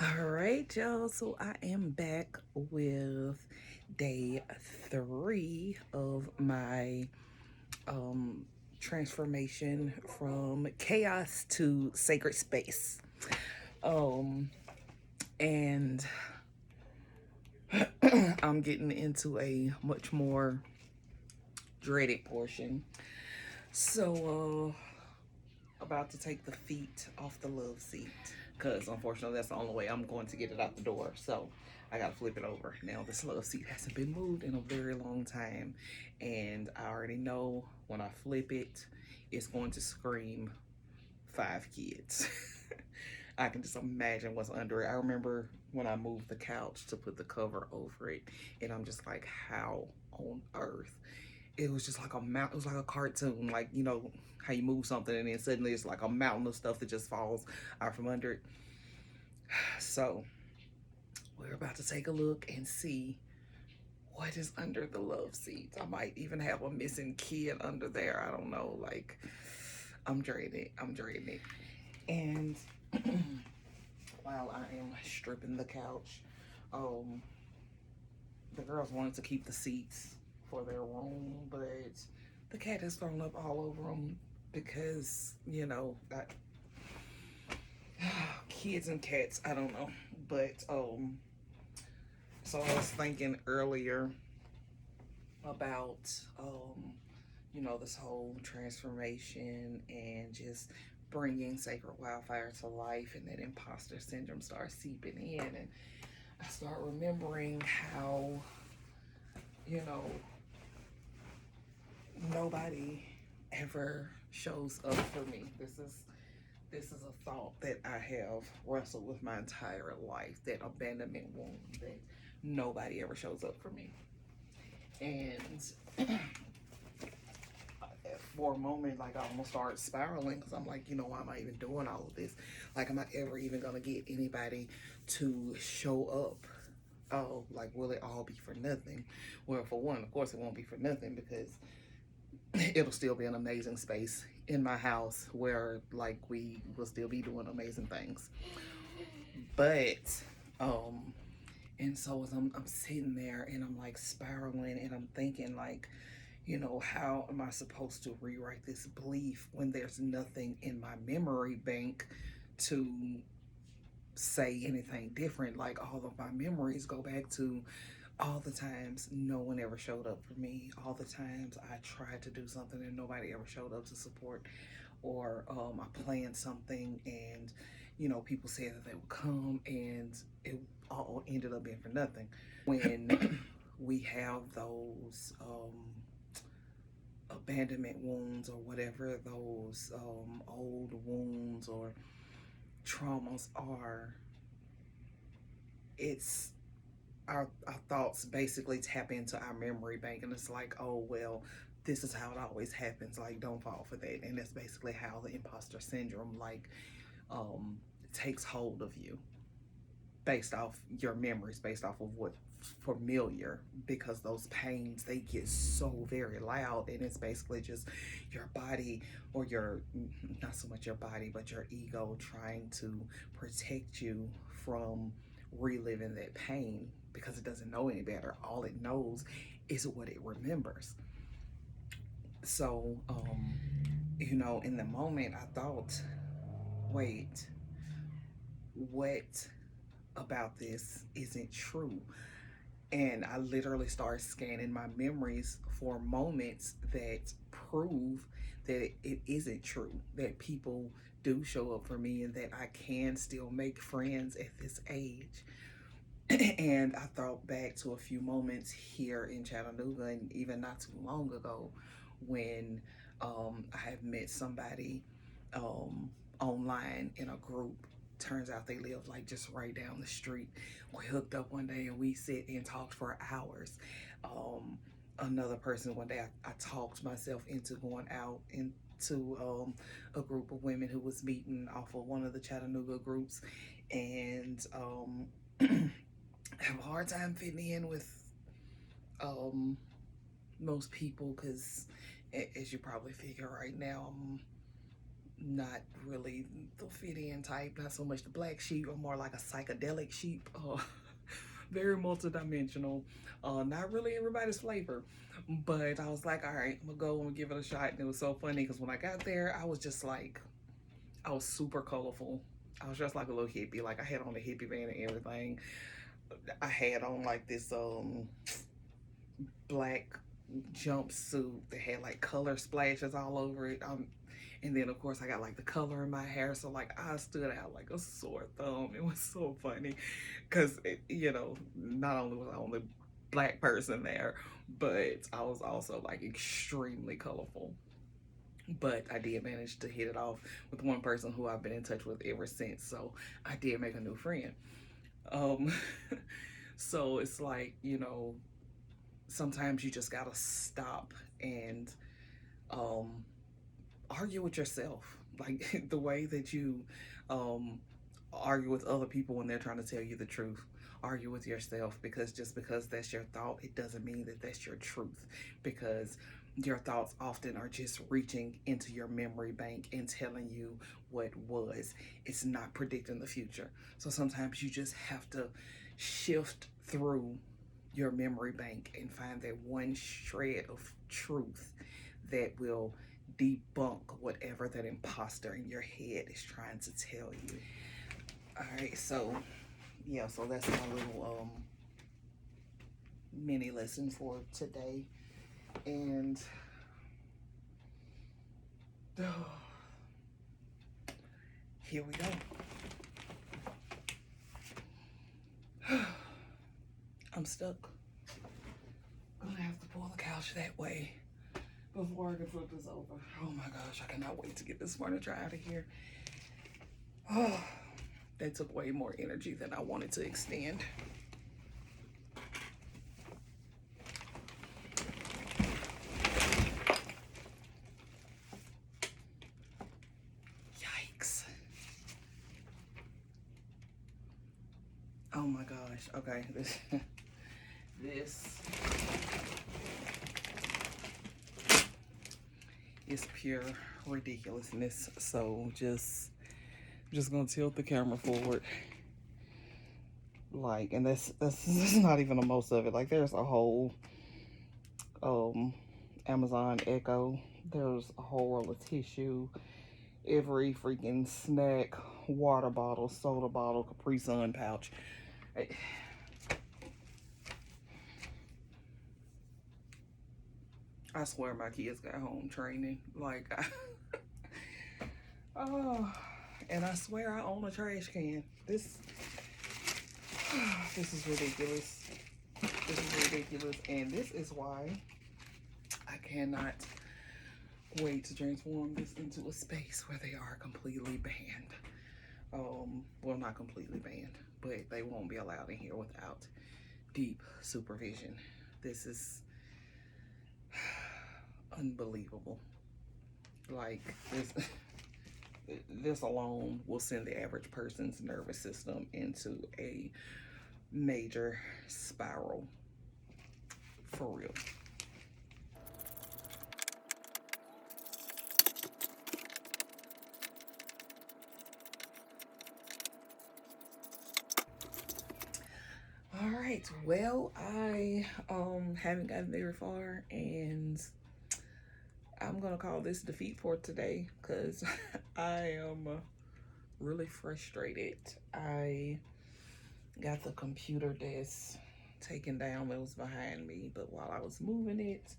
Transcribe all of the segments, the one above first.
All right, y'all. So I am back with day three of my um, transformation from chaos to sacred space. Um, and I'm getting into a much more dreaded portion. So, about to take the feet off the love seat because unfortunately that's the only way I'm going to get it out the door. So I gotta flip it over. Now this love seat hasn't been moved in a very long time, and I already know when I flip it, it's going to scream five kids. I can just imagine what's under it. I remember when I moved the couch to put the cover over it, and I'm just like, how on earth? It was just like a mountain. It was like a cartoon, like how you move something and then suddenly it's like a mountain of stuff that just falls out from under it. So we're about to take a look and see what is under the love seat. I might even have a missing kid under there. I don't know. Like, I'm dreading it. I'm dreading it. And while I am stripping the couch, um, the girls wanted to keep the seats for their room, but the cat has thrown up all over them because kids and cats. I don't know, but so I was thinking earlier about this whole transformation and just bringing sacred wildfire to life, and that imposter syndrome starts seeping in, and I start remembering how you know nobody ever shows up for me. This is a thought that I have wrestled with my entire life, that abandonment wound, that nobody ever shows up for me. And for a moment, like, I almost started spiraling because I'm like, why am I even doing all of this? Like, am I ever even gonna get anybody to show up? Oh, like, will it all be for nothing? Well, for one, of course, it won't be for nothing because it'll still be an amazing space in my house where, like, we will still be doing amazing things. But, um, and so as I'm sitting there and I'm like spiraling and I'm thinking, like, how am I supposed to rewrite this belief when there's nothing in my memory bank to say anything different? Like, all of my memories go back to all the times no one ever showed up for me, all the times I tried to do something and nobody ever showed up to support, or I planned something and people said that they would come and it all ended up being for nothing. When we have those abandonment wounds or whatever those old wounds or traumas are, it's our thoughts basically tap into our memory bank, and it's like, oh well, this is how it always happens, like, don't fall for that. And that's basically how the imposter syndrome, like, um takes hold of you, based off your memories, based off of what familiar, because those pains, they get so very loud, and it's basically just your body, or your, not so much your body but your ego, trying to protect you from reliving that pain, because it doesn't know any better. All it knows is what it remembers. So in the moment I thought, wait, what about this isn't true? And I literally started scanning my memories for moments that prove that it isn't true, that people do show up for me, and that I can still make friends at this age. And I thought back to a few moments here in Chattanooga, and even not too long ago, when I had met somebody um, online in a group. Turns out they live like just right down the street. We hooked up one day and we sit and talked for hours. Um, Another person one day, I talked myself into going out into a group of women who was meeting off of one of the Chattanooga groups, and have a hard time fitting in with um, most people because, as you probably figure right now, I'm not really the fit in type, not so much the black sheep, or more like a psychedelic sheep. Very multidimensional. Not really everybody's flavor, but I was like, all right, I'm gonna go and give it a shot. And it was so funny because when I got there, I was just like, I was super colorful. I was just like a little hippie. Like I had on a hippie band and everything. I had on like this black jumpsuit that had like color splashes all over it. And then of course I got like the color in my hair, so like I stood out like a sore thumb. It was so funny because not only was I the only black person there, but I was also like extremely colorful. But I did manage to hit it off with one person who I've been in touch with ever since. So I did make a new friend. Um, so it's like, sometimes you just gotta stop and um, argue with yourself. Like the way that you um, argue with other people when they're trying to tell you the truth. Argue with yourself, because just because that's your thought, it doesn't mean that that's your truth. Because your thoughts often are just reaching into your memory bank and telling you what was. It's not predicting the future. So sometimes you just have to shift through your memory bank and find that one shred of truth that will debunk whatever that imposter in your head is trying to tell you. All right, so yeah, so that's my little mini lesson for today. And here we go. I'm stuck. I'm gonna have to pull the couch that way before I can flip this over. Oh my gosh, I cannot wait to get this furniture out of here. Oh, that took way more energy than I wanted to extend. Yikes. Oh my gosh. Okay, this is pure ridiculousness. So just gonna tilt the camera forward. Like, and that's not even the most of it. Like, there's a whole Amazon Echo. There's a whole roll of tissue. Every freaking snack, water bottle, soda bottle, Capri Sun pouch. I swear my kids got home training. Like, oh, and I swear I own a trash can. This is ridiculous. This is ridiculous, and this is why I cannot wait to transform this into a space where they are completely banned. Well, not completely banned, but they won't be allowed in here without deep supervision. This is unbelievable. Like, this alone will send the average person's nervous system into a major spiral. For real. All right, well, I haven't gotten very far, and I'm gonna call this defeat for today because I am really frustrated. I got the computer desk taken down that was behind me, but while I was moving it,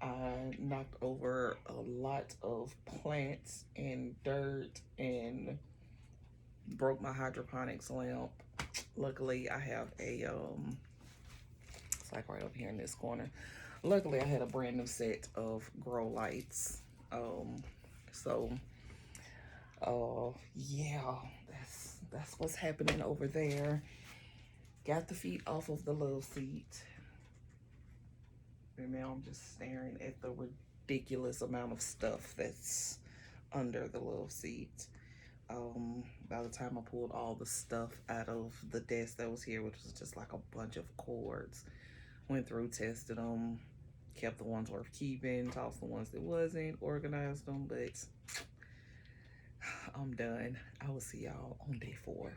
I knocked over a lot of plants and dirt and broke my hydroponics lamp. Luckily, I have a it's like right up here in this corner. Luckily, I had a brand new set of grow lights. So yeah, that's what's happening over there. Got the feet off of the love seat. And now I'm just staring at the ridiculous amount of stuff that's under the love seat. By the time I pulled all the stuff out of the desk that was here, which was just like a bunch of cords, went through, tested them, kept the ones worth keeping, tossed the ones that wasn't, organized them, but I'm done. I will see y'all on day 4.